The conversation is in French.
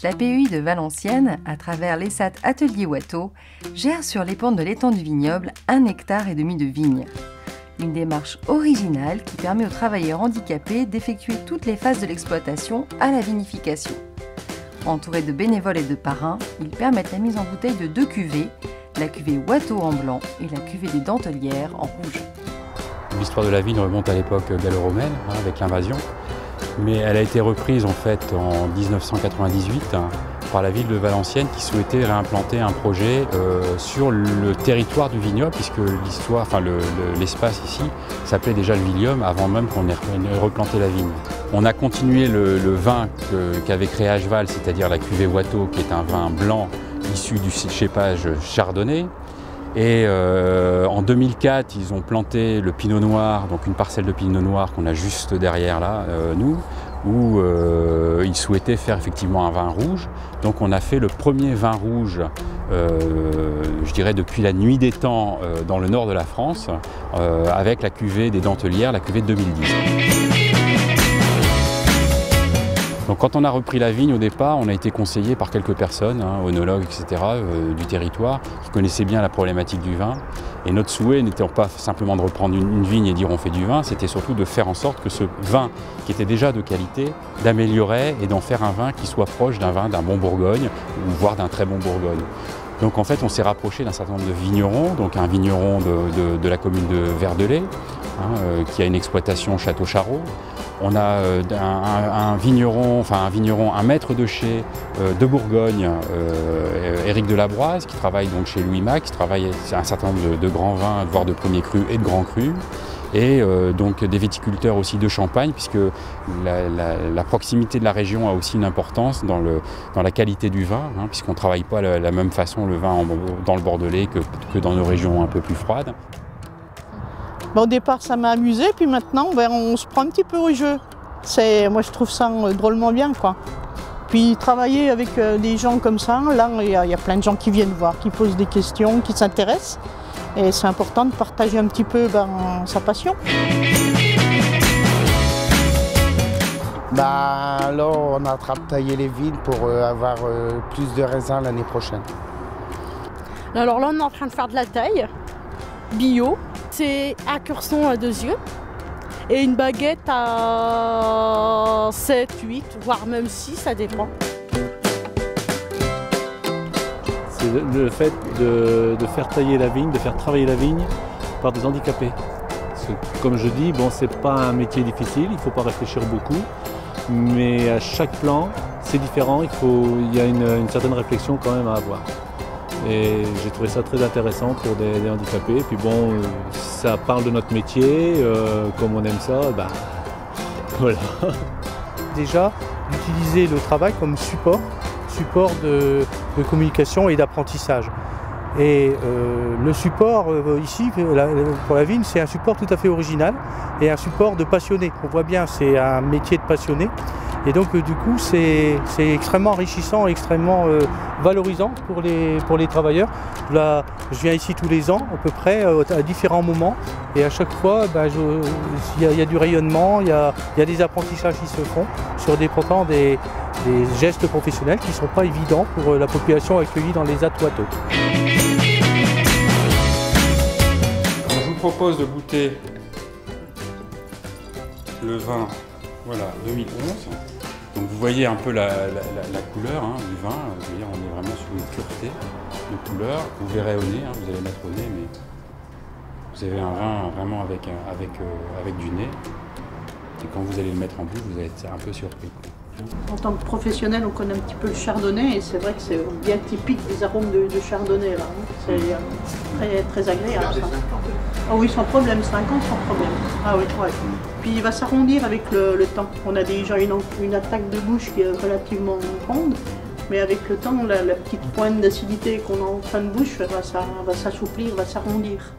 La PEI de Valenciennes, à travers l'ESAT Atelier Watteau, gère sur les pentes de l'étang du vignoble 1,5 hectare de vignes. Une démarche originale qui permet aux travailleurs handicapés d'effectuer toutes les phases de l'exploitation à la vinification. Entourés de bénévoles et de parrains, ils permettent la mise en bouteille de 2 cuvées, la cuvée Watteau en blanc et la cuvée des Dentelières en rouge. L'histoire de la vigne remonte à l'époque gallo-romaine, avec l'invasion, mais elle a été reprise en fait en 1998 par la ville de Valenciennes qui souhaitait réimplanter un projet sur le territoire du vignoble, puisque l'espace ici s'appelait déjà le Vignium avant même qu'on ait replanté la vigne. On a continué le vin qu'avait créé Acheval, c'est-à-dire la cuvée Watteau, qui est un vin blanc issu du cépage chardonnay. Et en 2004, ils ont planté le pinot noir, donc une parcelle de pinot noir qu'on a juste derrière là, nous, où ils souhaitaient faire effectivement un vin rouge. Donc on a fait le premier vin rouge, je dirais depuis la nuit des temps, dans le nord de la France, avec la cuvée des Dentelières, la cuvée de 2010. Donc quand on a repris la vigne au départ, on a été conseillé par quelques personnes, œnologues, etc., du territoire, qui connaissaient bien la problématique du vin. Et notre souhait n'était pas simplement de reprendre une vigne et dire on fait du vin, c'était surtout de faire en sorte que ce vin, qui était déjà de qualité, d'améliorer et d'en faire un vin qui soit proche d'un vin d'un bon Bourgogne, ou voire d'un très bon Bourgogne. Donc en fait, on s'est rapproché d'un certain nombre de vignerons, donc un vigneron de la commune de Verdelais, qui a une exploitation Château Charot. On a un maître de chai de Bourgogne, Éric Delabroise, qui travaille donc chez Louis Mac, qui travaille un certain nombre de grands vins, voire de premiers crus et de grands crus. Et donc des viticulteurs aussi de Champagne, puisque la proximité de la région a aussi une importance dans la qualité du vin, puisqu'on ne travaille pas de la même façon le vin dans le Bordelais que dans nos régions un peu plus froides. Au départ, ça m'a amusé, puis maintenant, on se prend un petit peu au jeu. Moi, je trouve ça drôlement bien, quoi. Puis travailler avec des gens comme ça, là, il y a plein de gens qui viennent voir, qui posent des questions, qui s'intéressent. Et c'est important de partager un petit peu sa passion. Là, on est en train de tailler les vignes pour avoir plus de raisins l'année prochaine. Alors là, on est en train de faire de la taille bio. C'est un curson à 2 yeux et une baguette à 7, 8, voire même 6, ça dépend. C'est le fait de faire tailler la vigne, de faire travailler la vigne par des handicapés. Parce que, comme je dis, c'est pas un métier difficile, il ne faut pas réfléchir beaucoup, mais à chaque plan, c'est différent, il y a une certaine réflexion quand même à avoir. Et j'ai trouvé ça très intéressant pour des handicapés. Et puis ça parle de notre métier, comme on aime ça, voilà. Déjà, d'utiliser le travail comme support de communication et d'apprentissage. Et le support ici, pour la vigne, c'est un support tout à fait original et un support de passionné. On voit bien, c'est un métier de passionné. Et donc du coup, c'est extrêmement enrichissant, extrêmement valorisant pour les travailleurs. Là, je viens ici tous les ans, à peu près, à différents moments. Et à chaque fois, il y a du rayonnement, il y a des apprentissages qui se font sur des gestes professionnels qui ne sont pas évidents pour la population accueillie dans les ZAT Watteau. Je vous propose de goûter le vin 2011. Donc vous voyez un peu la couleur du vin, on est vraiment sur une pureté de couleur. Vous verrez au nez, vous allez mettre au nez, mais vous avez un vin vraiment avec du nez. Et quand vous allez le mettre en bouche, vous allez être un peu surpris. En tant que professionnel, on connaît un petit peu le chardonnay et c'est vrai que c'est bien typique des arômes de chardonnay là. C'est très, très agréable. Ça. Ah oui, sans problème, 5 ans sans problème. Ah oui, ouais. Puis il va s'arrondir avec le temps. On a déjà une attaque de bouche qui est relativement ronde, mais avec le temps, la petite pointe d'acidité qu'on a en fin de bouche va s'assouplir, va s'arrondir.